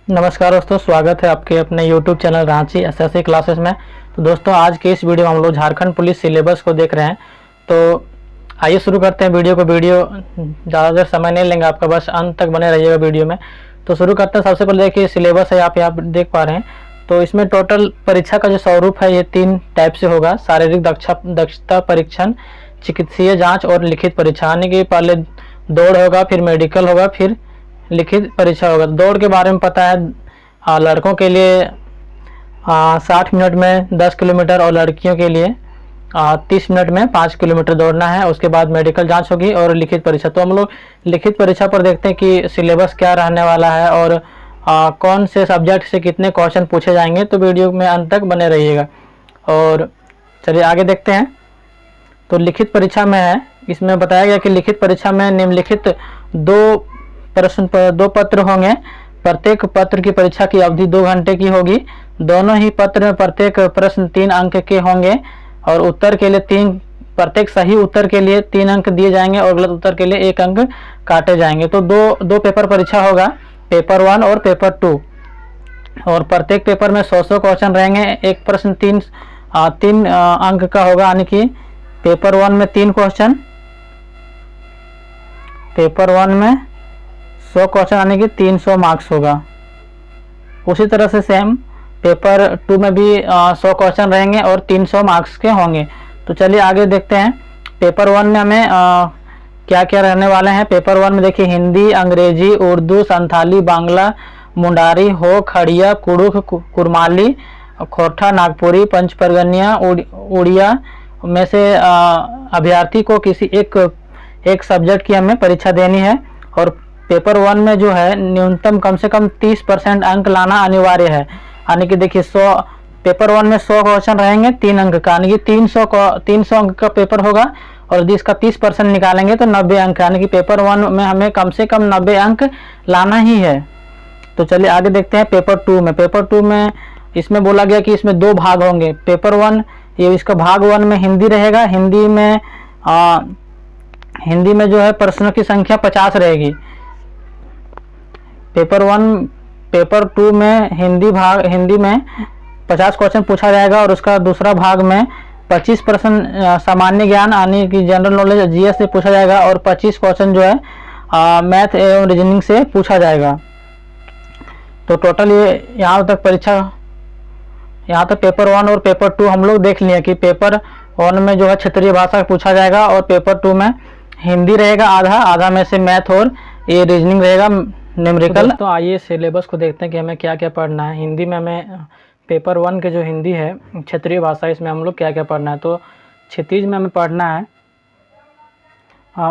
नमस्कार दोस्तों, स्वागत है आपके अपने YouTube channel Ranchi SSC classes में। तो दोस्तों, आज के इस वीडियो में हम लोग झारखंड पुलिस सिलेबस को देख रहे हैं। तो आइए शुरू करते हैं वीडियो को। वीडियो ज़्यादा देर समय नहीं लेंगे आपका, बस अंत तक बने रहिएगा वीडियो में। तो शुरू करते हैं। सबसे पहले देखिए सिलेबस है, आप यहाँ देख पा रहे हैं। तो इसमें टोटल परीक्षा का जो स्वरूप है ये 3 टाइप से होगा: शारीरिक दक्षता परीक्षण, चिकित्सीय जाँच और लिखित परीक्षा। यानी कि पहले दौड़ होगा, फिर मेडिकल होगा, फिर लिखित परीक्षा होगा। दौड़ के बारे में पता है, लड़कों के लिए 60 मिनट में 10 किलोमीटर और लड़कियों के लिए 30 मिनट में 5 किलोमीटर दौड़ना है। उसके बाद मेडिकल जांच होगी और लिखित परीक्षा। तो हम लोग लिखित परीक्षा पर देखते हैं कि सिलेबस क्या रहने वाला है और कौन से सब्जेक्ट से कितने क्वेश्चन पूछे जाएंगे। तो वीडियो में अंत तक बने रहिएगा। और चलिए आगे देखते हैं। तो लिखित परीक्षा में है, इसमें बताया गया कि लिखित परीक्षा में निम्नलिखित दो पत्र होंगे। प्रत्येक पत्र की परीक्षा की अवधि 2 घंटे की होगी। दोनों ही पत्र में प्रत्येक प्रश्न 3 अंक के होंगे और उत्तर के लिए प्रत्येक सही उत्तर के लिए 3 अंक दिए जाएंगे और गलत उत्तर के लिए 1 अंक काटे जाएंगे। तो दो पेपर परीक्षा होगा, पेपर 1 और पेपर 2। और प्रत्येक पेपर में 100 क्वेश्चन रहेंगे। एक प्रश्न 3 अंक का होगा, यानी कि पेपर 1 में 3 क्वेश्चन, पेपर 1 में 100 क्वेश्चन यानी कि 300 मार्क्स होगा। उसी तरह से सेम पेपर 2 में भी 100 क्वेश्चन रहेंगे और 300 मार्क्स के होंगे। तो चलिए आगे देखते हैं। पेपर 1 में हमें क्या क्या रहने वाले हैं। पेपर 1 में देखिए हिंदी, अंग्रेजी, उर्दू, संथाली, बांग्ला, मुंडारी, हो, खड़िया, कुड़ुख, कुरमाली, खोरठा, नागपुरी, पंचपरगनिया, उड़िया में से अभ्यर्थी को किसी एक सब्जेक्ट की हमें परीक्षा देनी है। और पेपर 1 में जो है न्यूनतम कम से कम 30% अंक लाना अनिवार्य है। यानी कि देखिए पेपर 1 में 100 क्वेश्चन रहेंगे 3 अंक का, यानी कि 300 अंक का पेपर होगा और जिसका 30% निकालेंगे तो 90 अंक। यानी कि पेपर 1 में हमें कम से कम 90 अंक लाना ही है। तो चलिए आगे देखते हैं पेपर 2 में। पेपर 2 में इसमें बोला गया कि इसमें 2 भाग होंगे। पेपर 1 ये इसका भाग 1 में हिंदी रहेगा। हिंदी में जो है प्रश्नों की संख्या 50 रहेगी। पेपर 2 में हिंदी में 50 क्वेश्चन पूछा जाएगा और उसका दूसरा भाग में 25 प्रश्न सामान्य ज्ञान यानी कि जनरल नॉलेज जीएस से पूछा जाएगा और 25 क्वेश्चन जो है मैथ एवं रीजनिंग से पूछा जाएगा। तो टोटल ये यहाँ तक पेपर 1 और पेपर 2 हम लोग देख लिए कि पेपर 1 में जो है क्षेत्रीय भाषा पूछा जाएगा और पेपर 2 में हिंदी रहेगा आधा में से मैथ और ये रीजनिंग रहेगा, न्यूमेरिकल। तो आइए सिलेबस को देखते हैं कि हमें क्या क्या पढ़ना है। हिंदी में हमें पेपर 1 के जो हिंदी है क्षेत्रीय भाषा, इसमें हम लोग क्या क्या पढ़ना है। तो क्षितिज में हमें पढ़ना है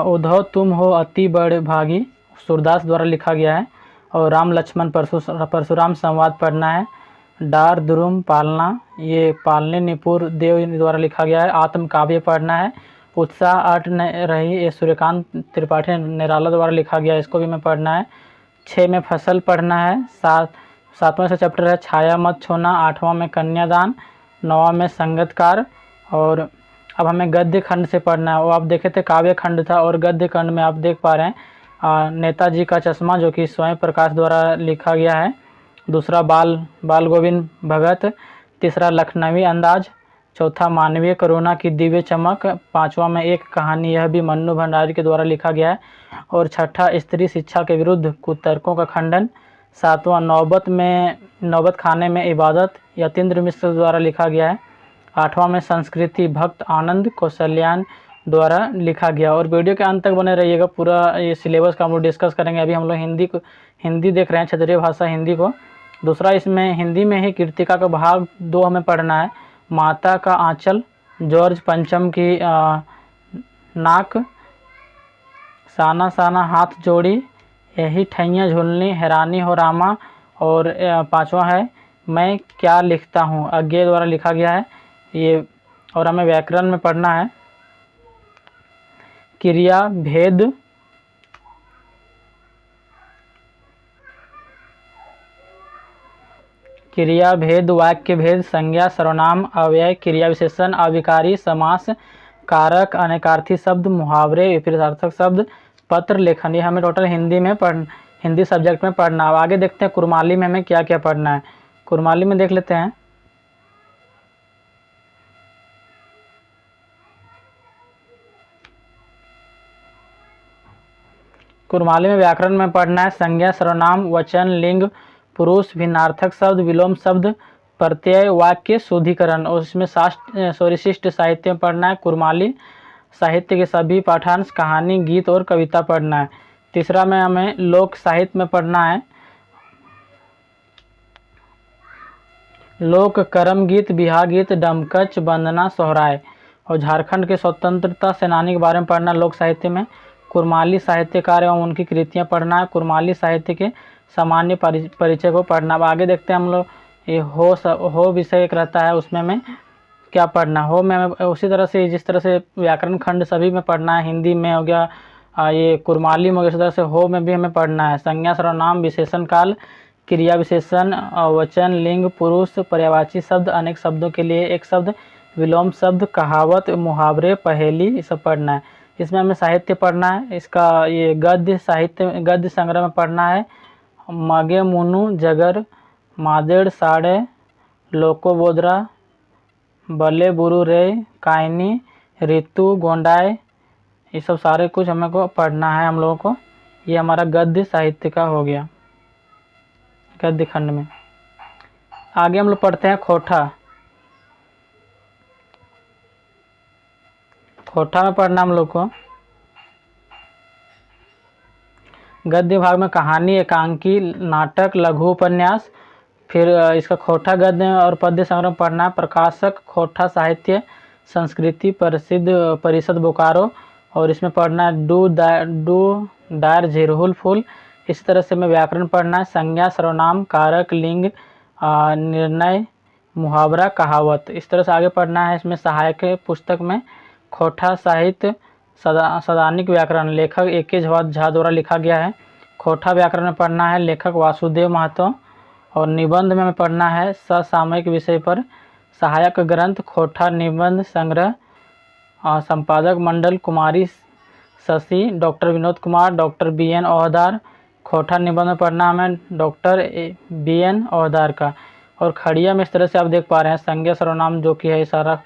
उद्धव तुम हो अति बड़ भागी, सूरदास द्वारा लिखा गया है। और राम लक्ष्मण परशुराम संवाद पढ़ना है। डार द्रुम पालना, ये पालने निपुर देव द्वारा लिखा गया है। आत्मकाव्य पढ़ना है। उत्साह अट रही, ये सूर्यकांत त्रिपाठी निराला द्वारा लिखा गया है, इसको भी हमें पढ़ना है। 6 में फसल पढ़ना है। 7वां से चैप्टर है छाया मत छोना। 8वां में कन्यादान। 9वां में संगतकार। और अब हमें गद्य खंड से पढ़ना है। वो आप देखे थे काव्य खंड था और गद्य खंड में आप देख पा रहे हैं नेताजी का चश्मा, जो कि स्वयं प्रकाश द्वारा लिखा गया है। दूसरा बाल गोविंद भगत। तीसरा लखनवी अंदाज। चौथा मानवीय करुणा की दिव्य चमक। 5वां में एक कहानी, यह भी मन्नू भंडारी के द्वारा लिखा गया है। और 6ठा स्त्री शिक्षा के विरुद्ध कुतर्कों का खंडन। 7वां नौबत खाने में इबादत, यतीन्द्र मिश्र द्वारा लिखा गया है। 8वां में संस्कृति, भक्त आनंद कौशल्यान द्वारा लिखा गया। और वीडियो के अंत तक बने रहिएगा, पूरा ये सिलेबस का हम लोग डिस्कस करेंगे। अभी हम लोग हिंदी देख रहे हैं, क्षेत्रीय भाषा हिंदी को। दूसरा इसमें हिंदी में ही कृतिका का भाग 2 हमें पढ़ना है। माता का आंचल, जॉर्ज पंचम की नाक, साना साना हाथ जोड़ी, यही ठैया झूलनी, हैरानी हो रामा। और 5वां है मैं क्या लिखता हूँ, अज्ञे द्वारा लिखा गया है ये। और हमें व्याकरण में पढ़ना है क्रिया भेद, वाक्य भेद, संज्ञा, सर्वनाम, अव्यय, क्रिया विशेषण, अविकारी, समास, कारक, अनेकार्थी शब्द, मुहावरे, विपरीतार्थक शब्द, पत्र लेखन। ये हमें टोटल हिंदी सब्जेक्ट में पढ़ना। अब आगे देखते हैं कुरमाली में हमें क्या क्या पढ़ना है। कुरमाली में देख लेते हैं। कुरमाली में व्याकरण में पढ़ना है संज्ञा, सर्वनाम, वचन, लिंग, पुरुष, भिन्नार्थक शब्द, विलोम शब्द, प्रत्यय, वाक्य, शुद्धिकरण। और इसमें शिष्ट साहित्य में पढ़ना है कुरमाली साहित्य के सभी पाठांश, कहानी, गीत और कविता पढ़ना है। तीसरा में हमें लोक साहित्य में पढ़ना है लोक, कर्म गीत, बिहार गीत, डमकच, वंदना, सोहराय। और झारखंड के स्वतंत्रता सेनानी के बारे में पढ़ना लोक साहित्य में। कुरमाली साहित्यकार एवं उनकी कृतियाँ पढ़ना है। कुरमाली साहित्य के सामान्य परिचय को पढ़ना। अब आगे देखते हैं हम लोग ये हो विषय एक रहता है, उसमें हमें क्या पढ़ना। हो में हमें उसी तरह से जिस तरह से व्याकरण खंड सभी में पढ़ना है, हिंदी में हो गया, ये कुरमाली में हो गया, इस तरह से हो में भी हमें पढ़ना है संज्ञा, सर्वनाम, विशेषण काल, क्रिया विशेषण, वचन, लिंग, पुरुष, पर्यायवाची शब्द, अनेक शब्दों के लिए एक शब्द, विलोम शब्द, कहावत, मुहावरे, पहेली, ये सब पढ़ना है। इसमें हमें साहित्य पढ़ना है। इसका ये गद्य साहित्य, गद्य संग्रह में पढ़ना है मगे मुनु, जगर, मादेड़, साड़े, लोको बोदरा, बले बुरु रे, कायनी, ऋतु, गोंडाय, ये सब सारे कुछ हमें को पढ़ना है हम लोगों को। ये हमारा गद्य साहित्य का हो गया गद्य खंड में। आगे हम लोग पढ़ते हैं खोठा। खोठा में पढ़ना हम लोग को गद्य भाग में कहानी, एकांकी, नाटक, लघु उपन्यास। फिर इसका खोठा गद्य और पद्य संग्रह पढ़ना है प्रकाशक खोठा साहित्य संस्कृति परिषद बोकारो। और इसमें पढ़ना है डू दायर झिरहुल फूल। इस तरह से हमें व्याकरण पढ़ना है संज्ञा, सर्वनाम, कारक, लिंग, निर्णय, मुहावरा, कहावत। इस तरह से आगे पढ़ना है। इसमें सहायक पुस्तक में खोठा साहित्य सदानिक व्याकरण लेखक ए.के. झा द्वारा लिखा गया है। खोठा व्याकरण में पढ़ना है लेखक वासुदेव महतो। और निबंध में हमें पढ़ना है समसामयिक विषय पर सहायक ग्रंथ खोठा निबंध संग्रह, संपादक मंडल Kumari Shashi, doctor Vinod Kumar, doctor B N. Ohdar. खोठा निबंध में पढ़ना हमें डॉक्टर बी.एन. ओहदार का। और खड़िया में इस तरह से आप देख पा रहे हैं संज्ञा, सर्वनाम जो कि है सारा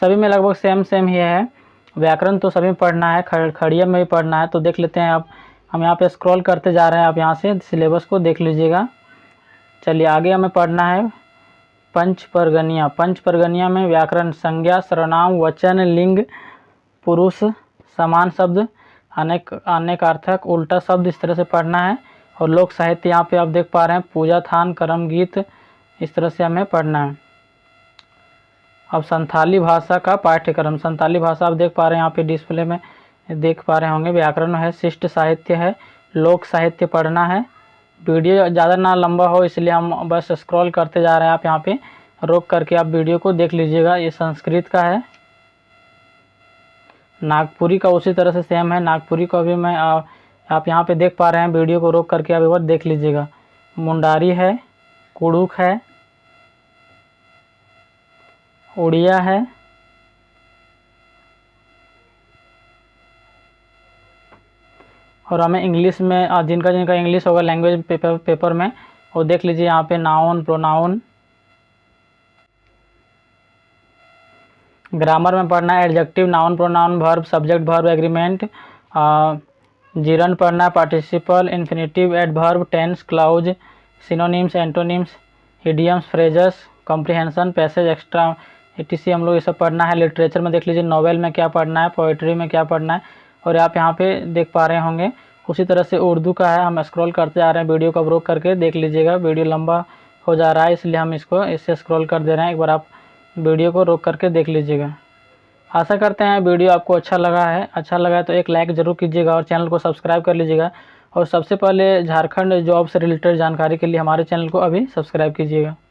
सभी में लगभग सेम ही है। व्याकरण तो सभी में पढ़ना है, खड़िया में भी पढ़ना है। तो देख लेते हैं आप, हम यहाँ पे स्क्रॉल करते जा रहे हैं, आप यहाँ से सिलेबस को देख लीजिएगा। चलिए आगे हमें पढ़ना है पंचपरगनिया। पंचपरगनिया में व्याकरण संज्ञा, सर्वनाम, वचन, लिंग, पुरुष, समान शब्द, अनेकार्थक, उल्टा शब्द, इस तरह से पढ़ना है। और लोक साहित्य यहाँ पे आप देख पा रहे हैं पूजा थान, कर्म गीत, इस तरह से हमें पढ़ना है। अब संथाली भाषा का पाठ्यक्रम। संथाली भाषा आप देख पा रहे हैं यहाँ पे डिस्प्ले में देख पा रहे होंगे। व्याकरण है, शिष्ट साहित्य है, लोक साहित्य पढ़ना है। वीडियो ज़्यादा ना लंबा हो इसलिए हम बस स्क्रॉल करते जा रहे हैं। आप यहाँ पे रोक करके आप वीडियो को देख लीजिएगा। ये संस्कृत का है। नागपुरी का उसी तरह से सेम है। नागपुरी को भी मैं आप यहाँ पे देख पा रहे हैं। वीडियो को रोक करके आप एक बार देख लीजिएगा। मुंडारी है, कुड़ुक है, उड़िया है, और हमें इंग्लिश में जिनका इंग्लिश होगा लैंग्वेज पेपर में वो देख लीजिए। यहाँ पे नाउन, प्रोनाउन। ग्रामर में पढ़ना है adjective, noun, pronoun, verb, subject, verb, agreement, gerund पढ़ना है, participle, infinitive, adverb, tense, clause, synonyms, antonyms, idioms, phrases, comprehension, passage, extra etc हम लोग ये सब पढ़ना है। लिटरेचर में देख लीजिए नॉवेल में क्या पढ़ना है, पोइट्री में क्या पढ़ना है। और आप यहाँ पे देख पा रहे होंगे उसी तरह से उर्दू का है। हम स्क्रॉल करते जा रहे हैं, वीडियो को रोक करके देख लीजिएगा। वीडियो लंबा हो जा रहा है इसलिए हम इसको इससे स्क्रॉल कर दे रहे हैं। एक बार आप वीडियो को रोक करके देख लीजिएगा। आशा करते हैं वीडियो आपको अच्छा लगा है। अच्छा लगा है तो एक लाइक ज़रूर कीजिएगा और चैनल को सब्सक्राइब कर लीजिएगा। और सबसे पहले झारखंड जॉब से रिलेटेड जानकारी के लिए हमारे चैनल को अभी सब्सक्राइब कीजिएगा।